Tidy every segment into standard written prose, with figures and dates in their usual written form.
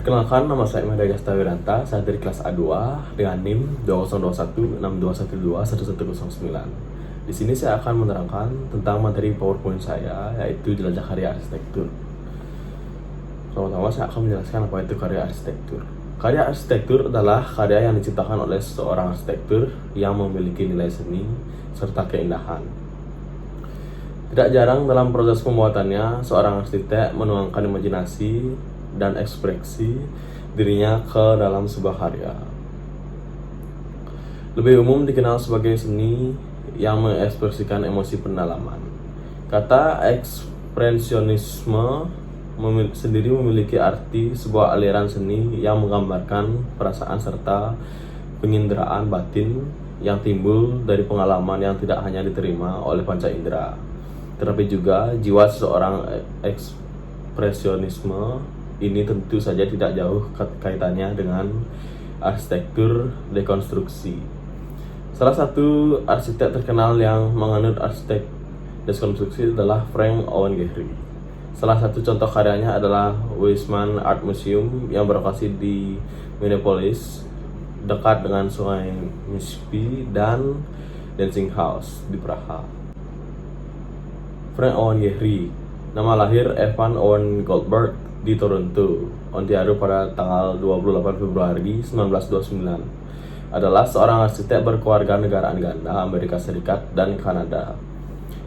Perkenalkan, nama saya Mehdi Gastawiranta. Saya dari kelas A2 dengan NIM 202162121109. Di sini saya akan menerangkan tentang materi PowerPoint saya, yaitu jelajah karya arsitektur. Pertama-tama saya akan menjelaskan apa itu karya arsitektur. Karya arsitektur adalah karya yang diciptakan oleh seorang arsitektur yang memiliki nilai seni serta keindahan. Tidak jarang dalam proses pembuatannya, seorang arsitek menuangkan imajinasi dan ekspresi dirinya ke dalam sebuah karya. Lebih umum dikenal sebagai seni yang mengekspresikan emosi pendalaman. Kata ekspresionisme sendiri memiliki arti sebuah aliran seni yang menggambarkan perasaan serta penginderaan batin yang timbul dari pengalaman yang tidak hanya diterima oleh panca indera, tetapi juga jiwa seseorang. Ekspresionisme ini tentu saja tidak jauh kaitannya dengan arsitektur dekonstruksi. Salah satu arsitek terkenal yang menganut arsitek dekonstruksi adalah Frank Owen Gehry. Salah satu contoh karyanya adalah Weizmann Art Museum yang berlokasi di Minneapolis, dekat dengan Sungai Mississippi, dan Dancing House di Praha. Frank Owen Gehry, nama lahir Evan Owen Goldberg, di Toronto, Ontario pada tanggal 28 Februari 1929, adalah seorang arsitek berkeluarga negaraan ganda Amerika Serikat dan Kanada,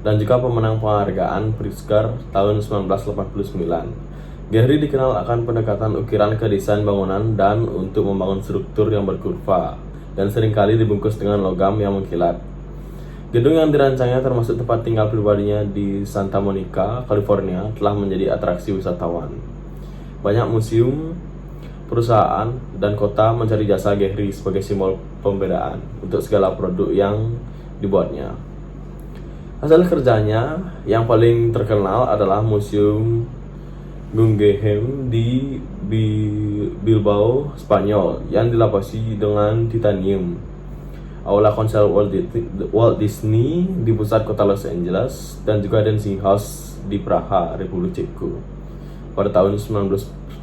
dan juga pemenang penghargaan Pritzker tahun 1989. Gehry dikenal akan pendekatan ukiran ke desain bangunan dan untuk membangun struktur yang berkurva, dan seringkali dibungkus dengan logam yang mengkilat. Gedung yang dirancangnya termasuk tempat tinggal pribadinya di Santa Monica, California, telah menjadi atraksi wisatawan. Banyak museum, perusahaan, dan kota mencari jasa Gehry sebagai simbol pembedaan untuk segala produk yang dibuatnya. Hasil kerjanya yang paling terkenal adalah Museum Guggenheim di Bilbao, Spanyol, yang dilapisi dengan titanium. Aula Konsel Walt Disney di pusat kota Los Angeles, dan juga Dancing House di Praha, Republik Ceko pada tahun 1947.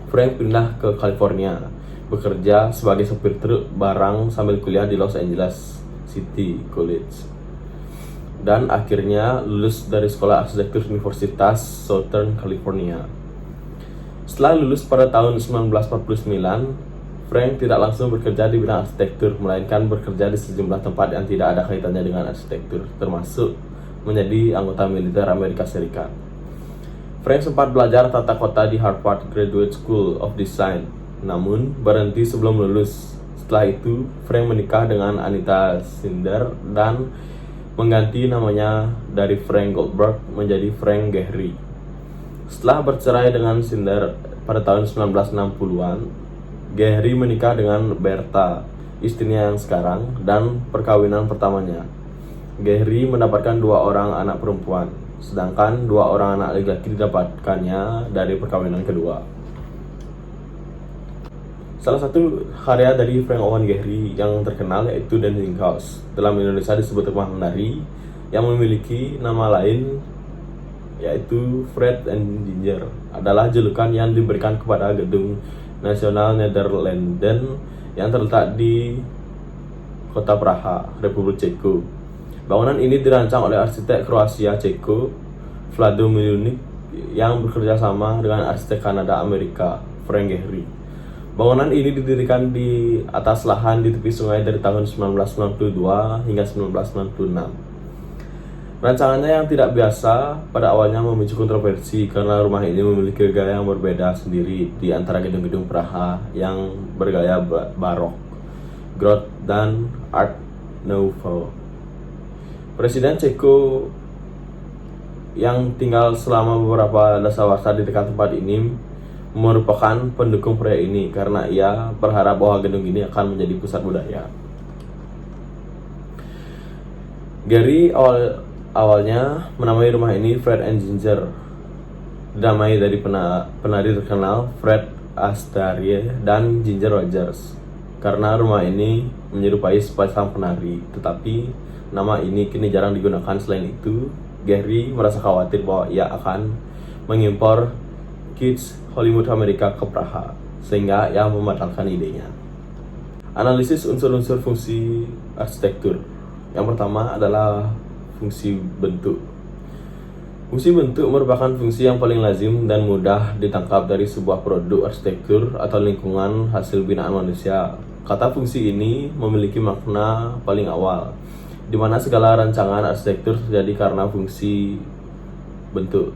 Frank pindah ke California, bekerja sebagai sopir truk barang sambil kuliah di Los Angeles City College, dan akhirnya lulus dari Sekolah Arsitektur Universitas Southern California. Setelah lulus pada tahun 1949, Frank tidak langsung bekerja di bidang arsitektur, melainkan bekerja di sejumlah tempat yang tidak ada kaitannya dengan arsitektur, termasuk menjadi anggota militer Amerika Serikat. Frank sempat belajar tata kota di Harvard Graduate School of Design, namun berhenti sebelum lulus. Setelah itu, Frank menikah dengan Anita Sinder dan mengganti namanya dari Frank Goldberg menjadi Frank Gehry. Setelah bercerai dengan Sinder pada tahun 1960-an, Gehry menikah dengan Bertha, istrinya yang sekarang, dan perkawinan pertamanya. Gehry mendapatkan 2 orang anak perempuan, sedangkan 2 orang anak laki-laki didapatkannya dari perkawinan kedua. Salah satu karya dari Frank Owen Gehry yang terkenal yaitu Dancing House, dalam Indonesia disebut rumah menari, yang memiliki nama lain yaitu Fred and Ginger, adalah julukan yang diberikan kepada gedung Nasional Nederlanden yang terletak di kota Praha, Republik Ceko. Bangunan ini dirancang oleh arsitek Kroasia Ceko, Vlado Milunik, yang bekerja sama dengan arsitek Kanada Amerika, Frank Gehry. Bangunan ini didirikan di atas lahan di tepi sungai dari tahun 1992 hingga 1996. Rancangannya yang tidak biasa pada awalnya memicu kontroversi karena rumah ini memiliki gaya yang berbeda sendiri di antara gedung-gedung Praha yang bergaya barok, Goth, dan Art Nouveau. Presiden Ceko yang tinggal selama beberapa dasawarsa di dekat tempat ini merupakan pendukung proyek ini karena ia berharap bahwa gedung ini akan menjadi pusat budaya. Gehry awalnya menamai rumah ini Fred and Ginger, dinamai dari penari terkenal Fred Astaire dan Ginger Rogers, karena rumah ini menyerupai sepasang penari, tetapi nama ini kini jarang digunakan. Selain itu, Gehry merasa khawatir bahwa ia akan mengimpor Kids Hollywood Amerika ke Praha, sehingga ia membatalkan idenya. Analisis unsur-unsur fungsi arsitektur. Yang pertama adalah fungsi bentuk. Fungsi bentuk merupakan fungsi yang paling lazim dan mudah ditangkap dari sebuah produk arsitektur atau lingkungan hasil binaan manusia. Kata fungsi ini memiliki makna paling awal, di mana segala rancangan arsitektur terjadi karena fungsi bentuk.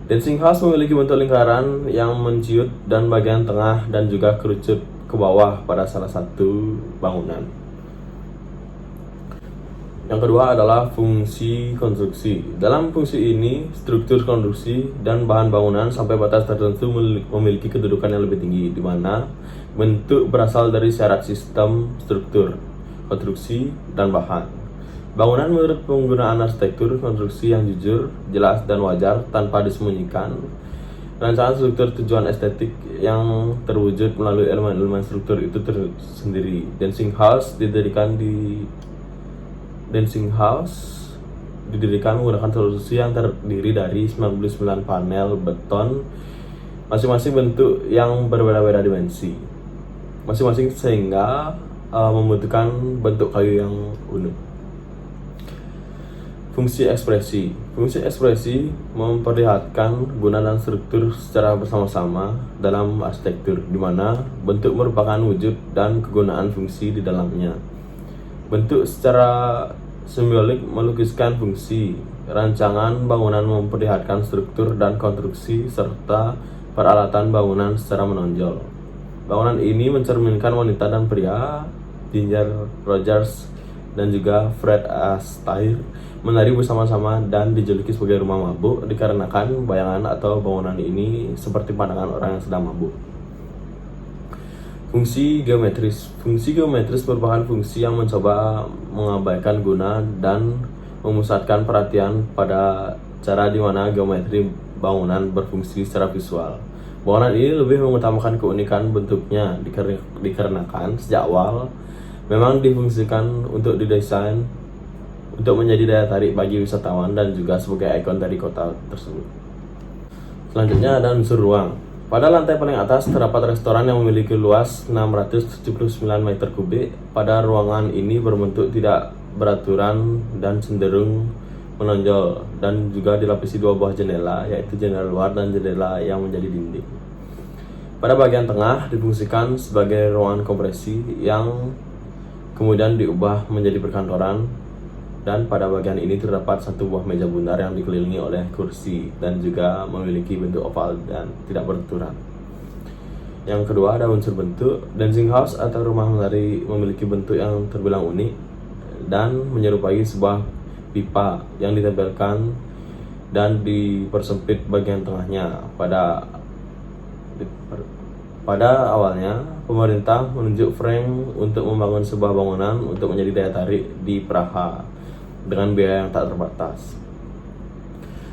Dancing House memiliki bentuk lingkaran yang menciut dan bagian tengah dan juga kerucut ke bawah pada salah satu bangunan. Yang kedua adalah fungsi konstruksi. Dalam fungsi ini, struktur konstruksi dan bahan bangunan sampai batas tertentu memiliki kedudukan yang lebih tinggi, di mana bentuk berasal dari syarat sistem, struktur, konstruksi, dan bahan. Bangunan menurut penggunaan arsitektur konstruksi yang jujur, jelas, dan wajar tanpa disembunyikan. Rancangan struktur tujuan estetik yang terwujud melalui elemen-elemen struktur itu tersendiri. Dancing House didirikan menggunakan solusi yang terdiri dari 99 panel beton, masing-masing bentuk yang berbeda-beda dimensi, masing-masing sehingga membutuhkan bentuk kayu yang unik. Fungsi ekspresi. Fungsi ekspresi memperlihatkan guna dan struktur secara bersama-sama dalam arsitektur, di mana bentuk merupakan wujud dan kegunaan fungsi di dalamnya. Bentuk secara simbolik melukiskan fungsi. Rancangan bangunan memperlihatkan struktur dan konstruksi serta peralatan bangunan secara menonjol. Bangunan ini mencerminkan wanita dan pria, Ginger Rogers dan juga Fred Astaire, menari bersama-sama dan dijuluki sebagai rumah mabuk dikarenakan bayangan atau bangunan ini seperti pandangan orang yang sedang mabuk. Fungsi geometris. Fungsi geometris merupakan fungsi yang mencoba mengabaikan guna dan memusatkan perhatian pada cara di mana geometri bangunan berfungsi secara visual. Bangunan ini lebih mengutamakan keunikan bentuknya dikarenakan sejak awal memang difungsikan untuk didesain untuk menjadi daya tarik bagi wisatawan dan juga sebagai ikon dari kota tersebut. Selanjutnya ada unsur ruang. Pada lantai paling atas terdapat restoran yang memiliki luas 679 meter kubik. Pada ruangan ini berbentuk tidak beraturan dan cenderung menonjol dan juga dilapisi dua buah jendela, yaitu jendela luar dan jendela yang menjadi dinding. Pada bagian tengah difungsikan sebagai ruangan kompresi yang kemudian diubah menjadi perkantoran, dan pada bagian ini terdapat satu buah meja bundar yang dikelilingi oleh kursi dan juga memiliki bentuk oval dan tidak beraturan. Yang kedua ada unsur bentuk. Dancing House atau rumah menari memiliki bentuk yang terbilang unik dan menyerupai sebuah pipa yang ditempelkan dan dipersempit bagian tengahnya. Pada awalnya, pemerintah menunjuk Frank untuk membangun sebuah bangunan untuk menjadi daya tarik di Praha dengan biaya yang tak terbatas.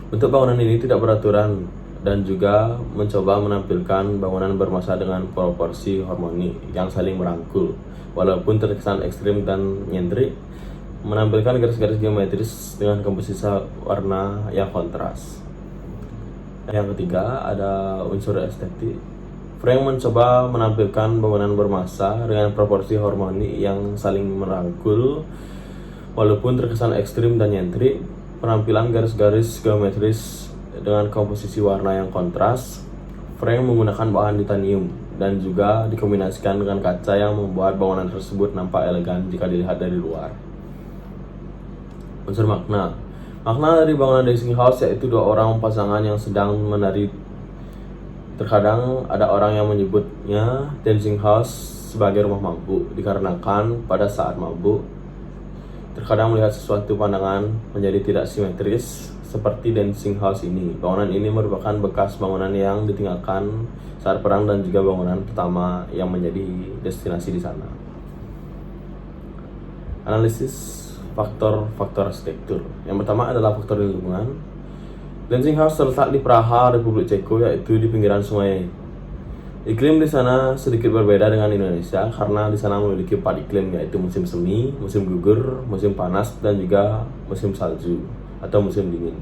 Bentuk bangunan ini tidak beraturan dan juga mencoba menampilkan bangunan bermasa dengan proporsi harmoni yang saling merangkul, walaupun terkesan ekstrim dan nyentrik, menampilkan garis-garis geometris dengan komposisi warna yang kontras. Yang ketiga ada unsur estetik. Frank mencoba menampilkan bangunan bermasa dengan proporsi harmoni yang saling merangkul, walaupun terkesan ekstrim dan nyentrik. Penampilan garis-garis geometris dengan komposisi warna yang kontras. Frank menggunakan bahan titanium dan juga dikombinasikan dengan kaca yang membuat bangunan tersebut nampak elegan jika dilihat dari luar. Unsur makna. Makna dari bangunan Dancing House yaitu dua orang pasangan yang sedang menari. Terkadang ada orang yang menyebutnya Dancing House sebagai rumah mabuk dikarenakan pada saat mabuk terkadang melihat sesuatu pandangan menjadi tidak simetris seperti Dancing House ini. Bangunan ini merupakan bekas bangunan yang ditinggalkan saat perang dan juga bangunan pertama yang menjadi destinasi di sana. Analisis faktor-faktor arsitektur. Yang pertama adalah faktor lingkungan. Dancing House terletak di Praha, Republik Ceko, yaitu di pinggiran sungai. Iklim di sana sedikit berbeda dengan Indonesia karena di sana memiliki 4 iklim, yaitu musim semi, musim gugur, musim panas, dan juga musim salju atau musim dingin.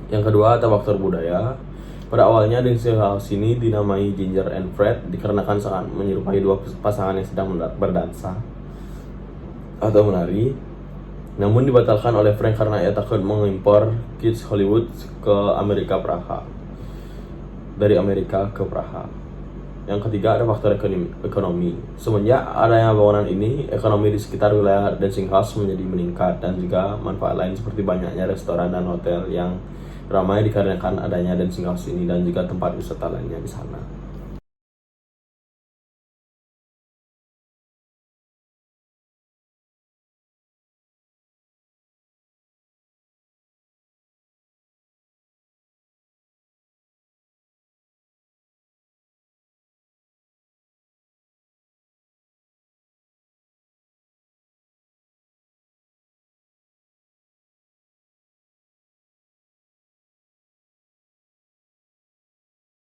Yang kedua ada faktor budaya. Pada awalnya Dancing House ini dinamai Ginger and Fred dikarenakan sangat menyerupai dua pasangan yang sedang berdansa atau menari. Namun dibatalkan oleh Frank karena ia takut mengimpor Kids Hollywood dari Amerika ke Praha. Yang ketiga ada faktor ekonomi. Semenjak adanya bangunan ini, ekonomi di sekitar wilayah Dancing House menjadi meningkat, dan juga manfaat lain seperti banyaknya restoran dan hotel yang ramai dikarenakan adanya Dancing House ini, dan juga tempat wisata lainnya di sana.